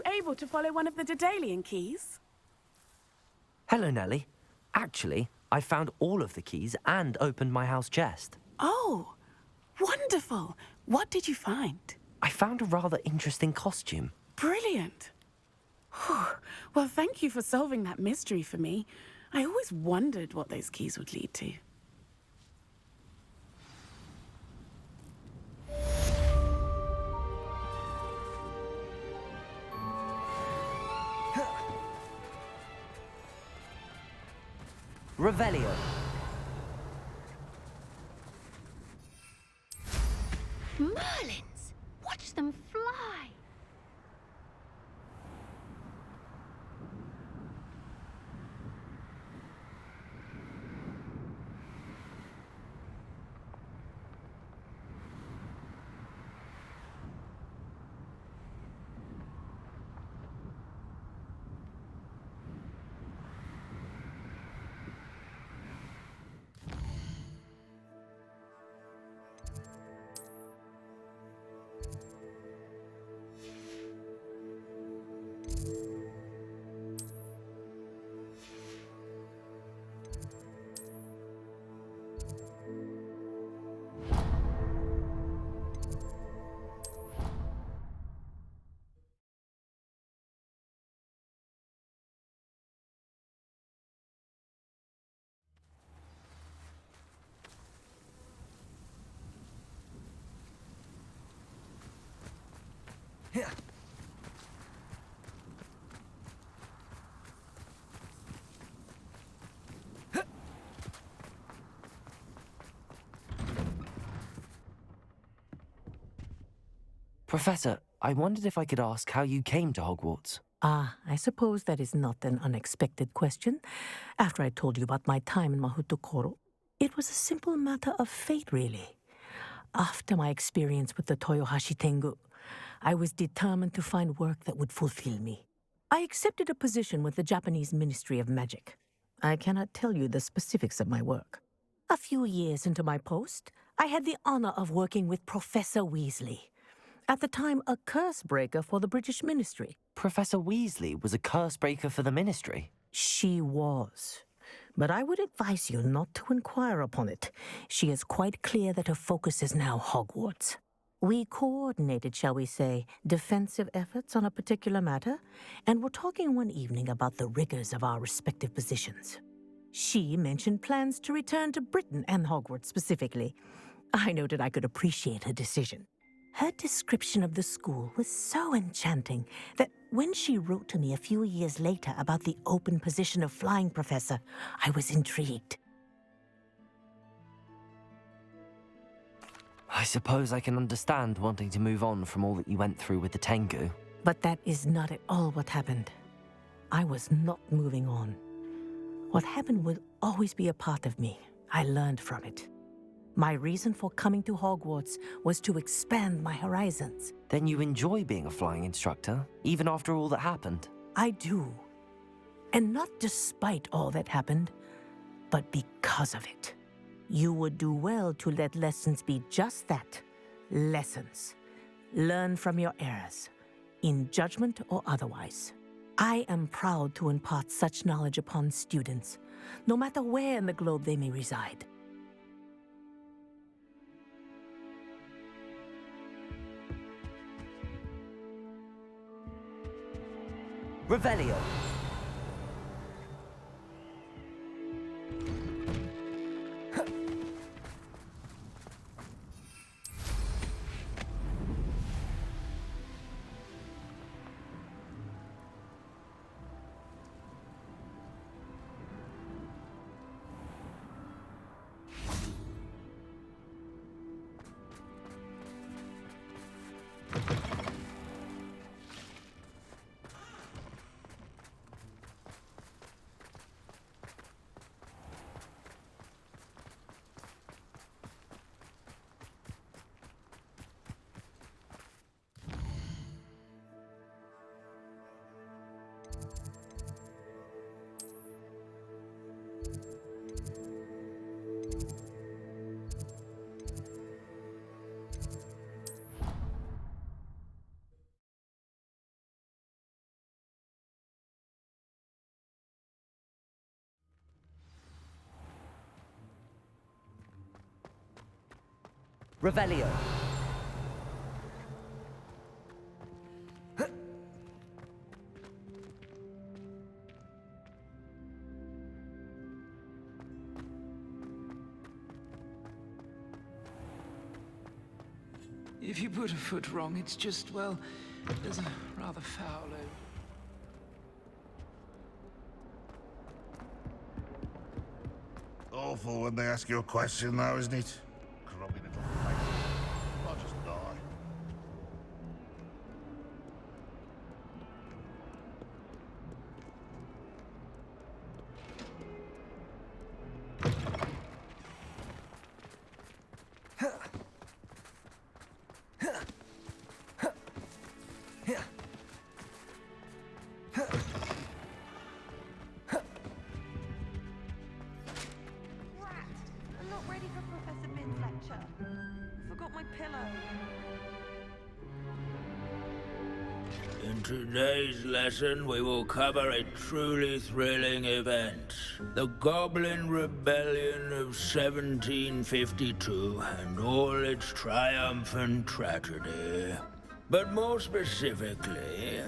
able to follow one of the Daedalian keys? Hello, Nellie. Actually, I found all of the keys and opened my house chest. Oh, wonderful. What did you find? I found a rather interesting costume. Brilliant. Whew. Well, thank you for solving that mystery for me. I always wondered what those keys would lead to. Revelio. Merlins! Watch them fly! Professor, I wondered if I could ask how you came to Hogwarts. Ah, I suppose that is not an unexpected question. After I told you about my time in Mahutokoro, it was a simple matter of fate, really. After my experience with the Toyohashi Tengu, I was determined to find work that would fulfill me. I accepted a position with the Japanese Ministry of Magic. I cannot tell you the specifics of my work. A few years into my post, I had the honor of working with Professor Weasley, at the time a curse breaker for the British Ministry. Professor Weasley was a curse breaker for the Ministry. She was. But I would advise you not to inquire upon it. She is quite clear that her focus is now Hogwarts. We coordinated, shall we say, defensive efforts on a particular matter, and were talking one evening about the rigors of our respective positions. She mentioned plans to return to Britain and Hogwarts specifically. I noted I could appreciate her decision. Her description of the school was so enchanting that when she wrote to me a few years later about the open position of flying professor, I was intrigued. I suppose I can understand wanting to move on from all that you went through with the Tengu. But that is not at all what happened. I was not moving on. What happened will always be a part of me. I learned from it. My reason for coming to Hogwarts was to expand my horizons. Then you enjoy being a flying instructor, even after all that happened? I do. And not despite all that happened, but because of it. You would do well to let lessons be just that, lessons. Learn from your errors, in judgment or otherwise. I am proud to impart such knowledge upon students, no matter where in the globe they may reside. Revelio. Revelio. If you put a foot wrong, it's just, well, there's a rather foul odor. Awful when they ask you a question, though, isn't it? Grubby little face. I'll just die. I'm not ready for Professor Bin's lecture. Forgot my pillow. In today's lesson, we will cover a truly thrilling event. The Goblin Rebellion of 1752 and all its triumphant tragedy. But more specifically,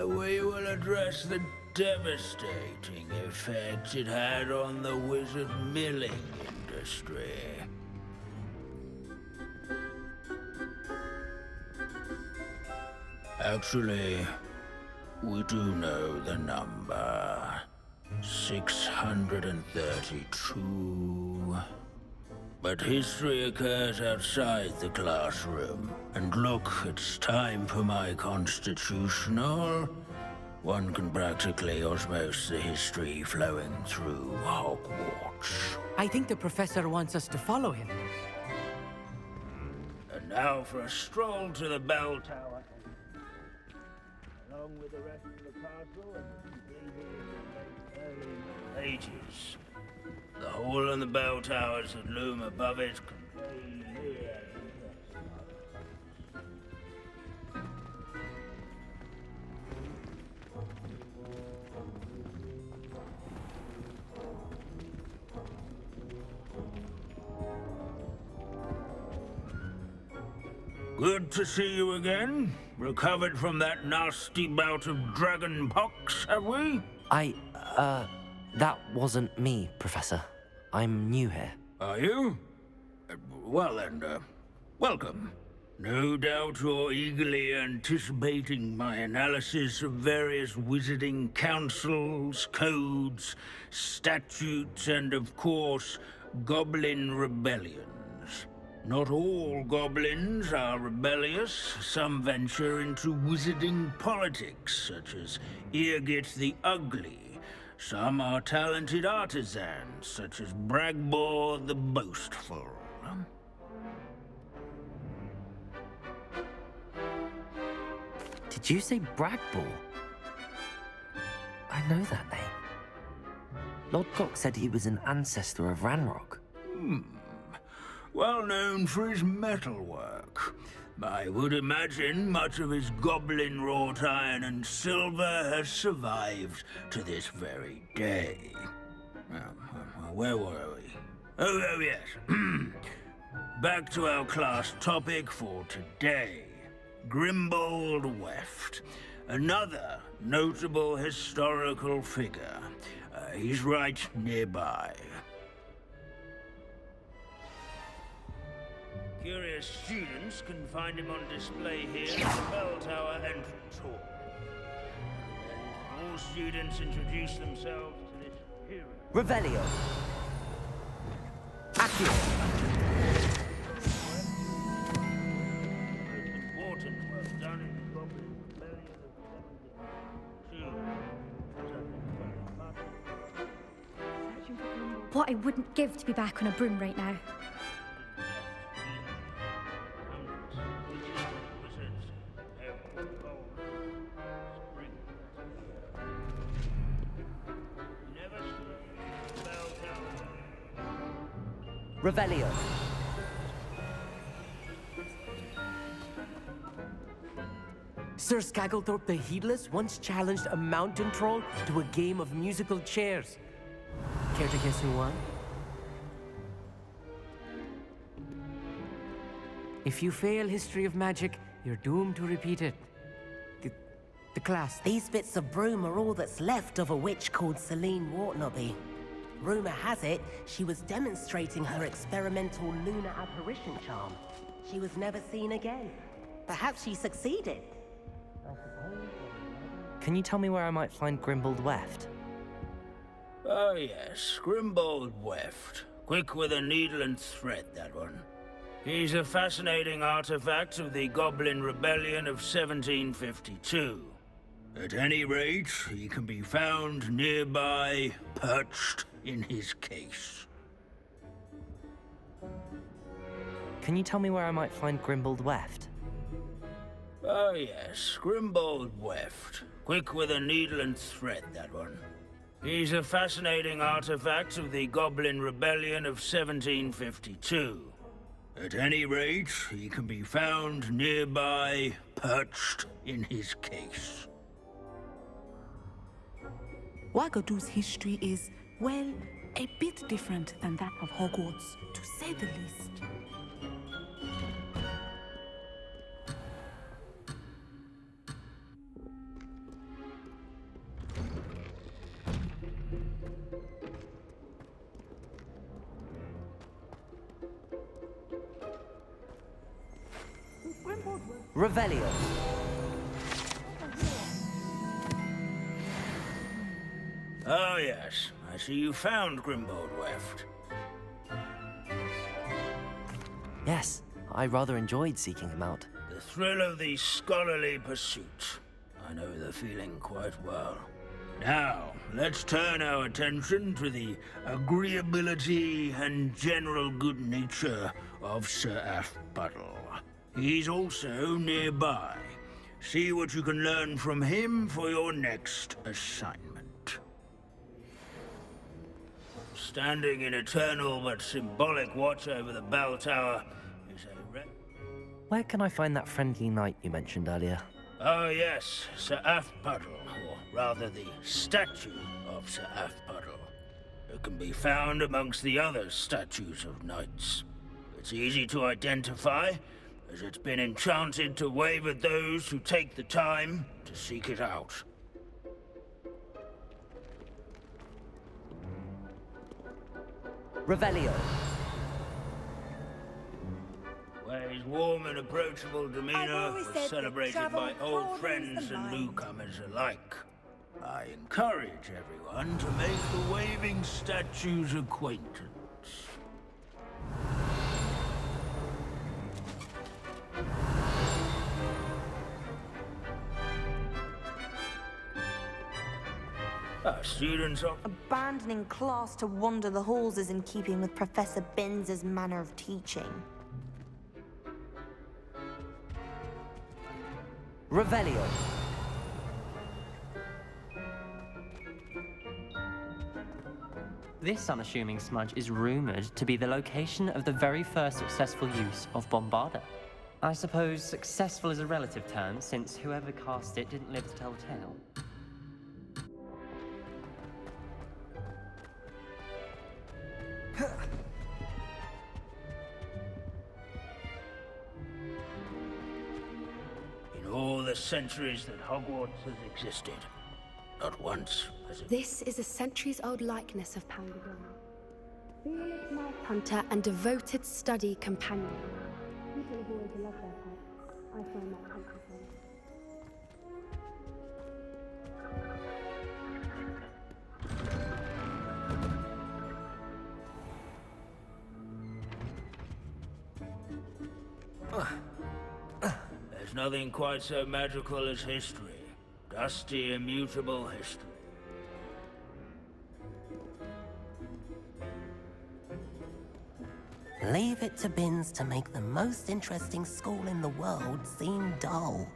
we will address the devastating effects it had on the wizard milling industry. Actually, we do know the number. 632. But history occurs outside the classroom. And look, it's time for my constitutional. One can practically osmose the history flowing through Hogwarts. I think the professor wants us to follow him. And now for a stroll to the bell tower. Along with the rest of the castle and the early ages. The hall and the bell towers that loom above it contain Good to see you again. Recovered from that nasty bout of dragon pox, have we? That wasn't me, Professor. I'm new here. Are you? Well then, welcome. No doubt you're eagerly anticipating my analysis of various wizarding councils, codes, statutes, and of course, goblin rebellions. Not all goblins are rebellious. Some venture into wizarding politics, such as Eargit the Ugly. Some are talented artisans, such as Bragbor the Boastful. Did you say Bragball? I know that name. Lodgok said he was an ancestor of Ranrock. Well known for his metalwork. I would imagine much of his goblin-wrought iron and silver has survived to this very day. Where were we? Oh yes. Back to our class topic for today. Grimbold Weft. Another notable historical figure. He's right nearby. Curious students can find him on display here at the Bell Tower entrance hall. And all students introduce themselves to this hero. Revelio. Accio. Most important work done in the Goblin Rebellion of 1752. What I wouldn't give to be back on a broom right now. Revelio. Sir Skagglethorpe the Heedless once challenged a mountain troll to a game of musical chairs. Care to guess who won? If you fail history of magic, you're doomed to repeat it. The class. These bits of broom are all that's left of a witch called Celine Wartnobby. Rumor has it, she was demonstrating her experimental lunar apparition charm. She was never seen again. Perhaps she succeeded. Can you tell me where I might find Grimbold Weft? Oh yes, Grimbold Weft. Quick with a needle and thread, that one. He's a fascinating artifact of the Goblin Rebellion of 1752. At any rate, he can be found nearby, perched in his case. Can you tell me where I might find Grimbold Weft? Oh yes, Grimbold Weft. Quick with a needle and thread, that one. He's a fascinating artifact of the Goblin Rebellion of 1752. At any rate, he can be found nearby, perched in his case. Wagadu's history is, well, a bit different than that of Hogwarts, to say the least. Revelio. Oh yes, I see you found Grimbold Weft. Yes, I rather enjoyed seeking him out. The thrill of the scholarly pursuit. I know the feeling quite well. Now, let's turn our attention to the agreeability and general good nature of Sir Aphbuttle. He's also nearby. See what you can learn from him for your next assignment. Standing in eternal but symbolic watch over the bell tower is a Where can I find that friendly knight you mentioned earlier? Oh yes, Sir Aphbuttle, or rather the statue of Sir Aphbuttle. It can be found amongst the other statues of knights. It's easy to identify, as it's been enchanted to wave at those who take the time to seek it out. Revelio. Where his warm and approachable demeanor always was said that celebrated travel by old broadens friends the and mind. newcomers alike. I encourage everyone to make the waving statue's acquaintance. Our students are... Abandoning class to wander the halls is in keeping with Professor Binns's manner of teaching. Revelio. This unassuming smudge is rumored to be the location of the very first successful use of Bombarda. I suppose successful is a relative term, since whoever cast it didn't live to tell the tale. In all the centuries that Hogwarts has existed, not once has it... This is a centuries-old likeness of Pangolin. Fearless knight hunter and devoted study companion. People who always love their pets. I find that comforting. There's nothing quite so magical as history. Dusty, immutable history. Leave it to Binns to make the most interesting school in the world seem dull.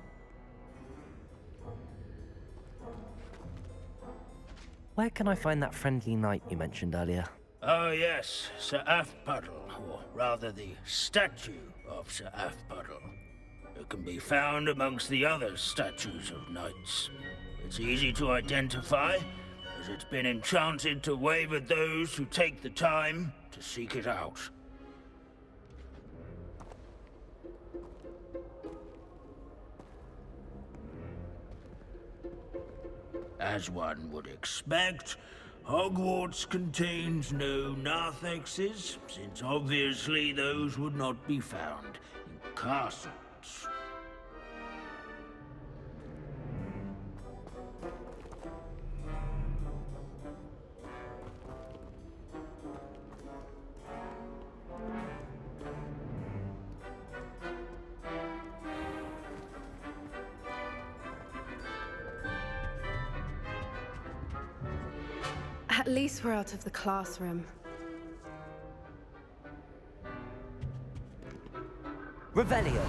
Where can I find that friendly knight you mentioned earlier? Oh yes, Sir Aphbuttle, or rather the statue of Sir Aphbuttle. It can be found amongst the other statues of knights. It's easy to identify, as it's been enchanted to wave at those who take the time to seek it out. As one would expect, Hogwarts contains no narthexes, since obviously those would not be found in castles. At least we're out of the classroom. Revelio.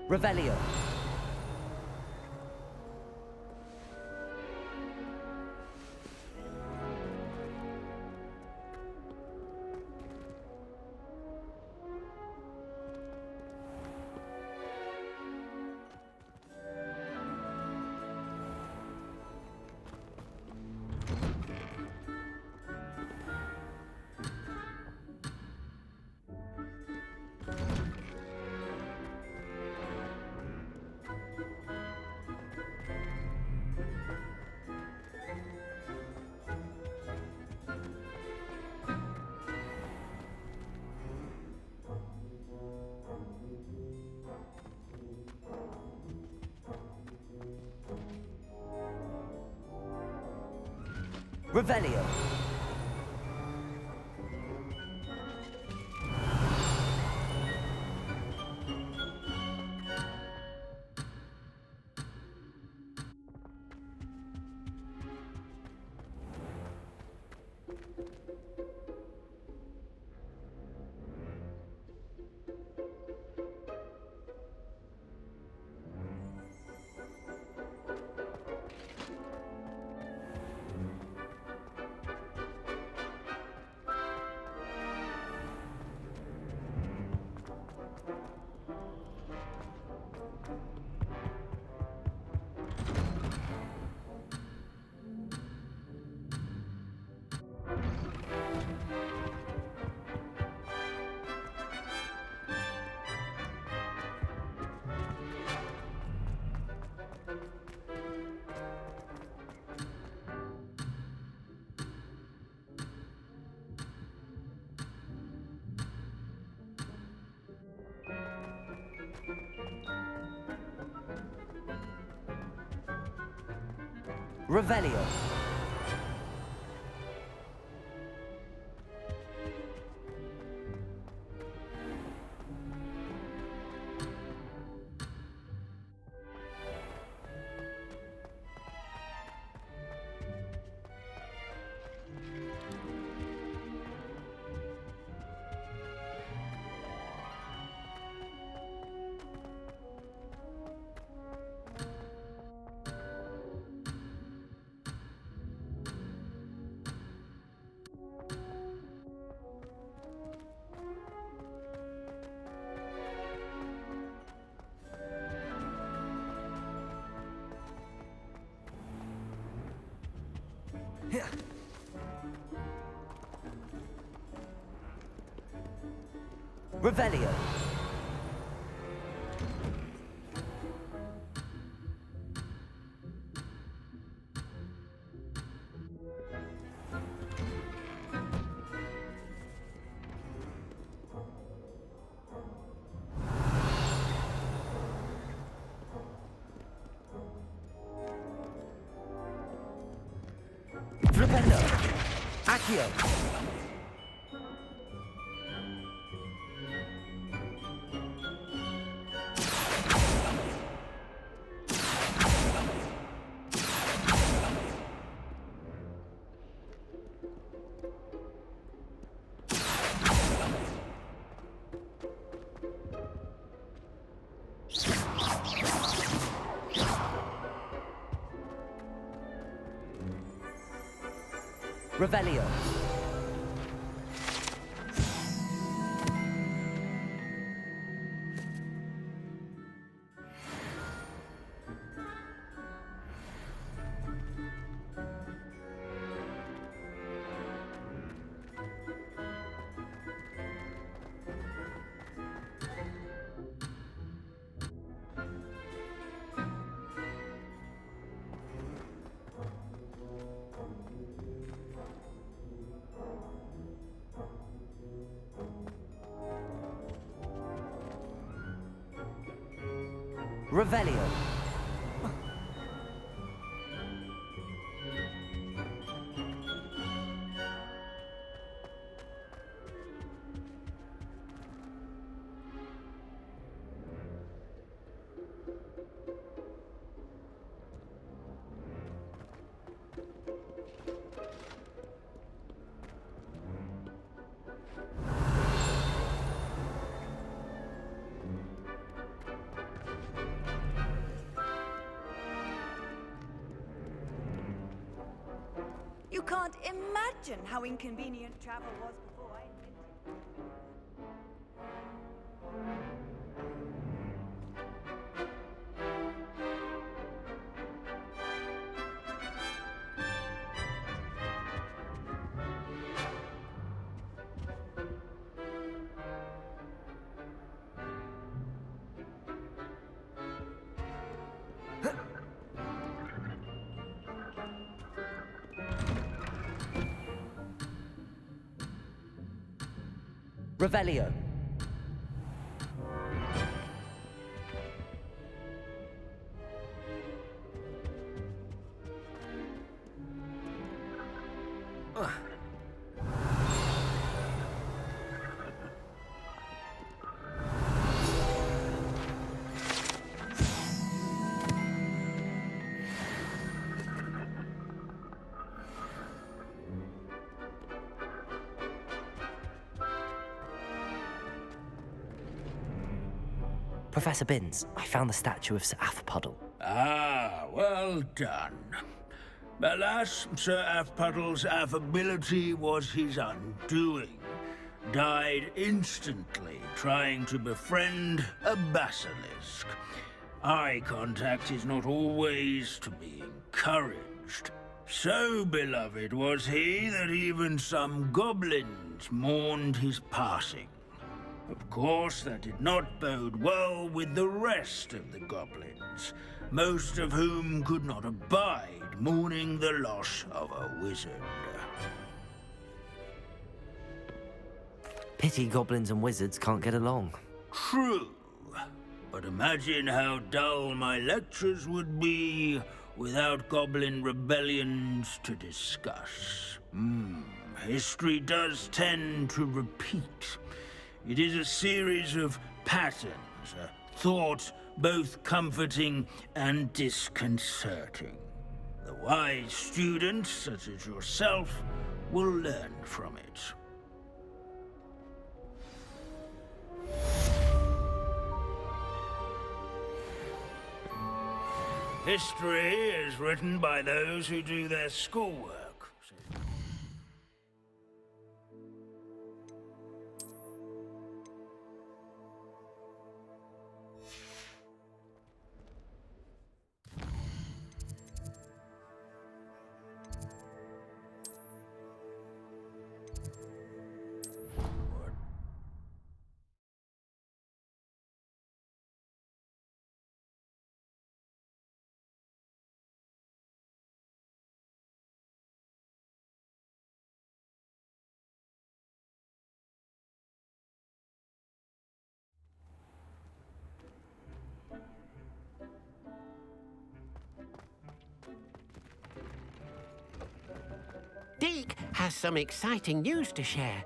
Revelio. Revelio. Revelio. Revelio. Flipendo. Accio. Revelio. Revelio. You can't imagine how inconvenient travel was before I invented. Revelio. Professor Binns, I found the statue of Sir Afpuddle. Ah, well done. Alas, Sir Afpuddle's affability was his undoing. Died instantly trying to befriend a basilisk. Eye contact is not always to be encouraged. So beloved was he that even some goblins mourned his passing. Of course, that did not bode well with the rest of the goblins, most of whom could not abide mourning the loss of a wizard. Pity goblins and wizards can't get along. True, but imagine how dull my lectures would be without goblin rebellions to discuss. History does tend to repeat. It is a series of patterns, a thought both comforting and disconcerting. The wise student, such as yourself, will learn from it. History is written by those who do their schoolwork. Deke has some exciting news to share.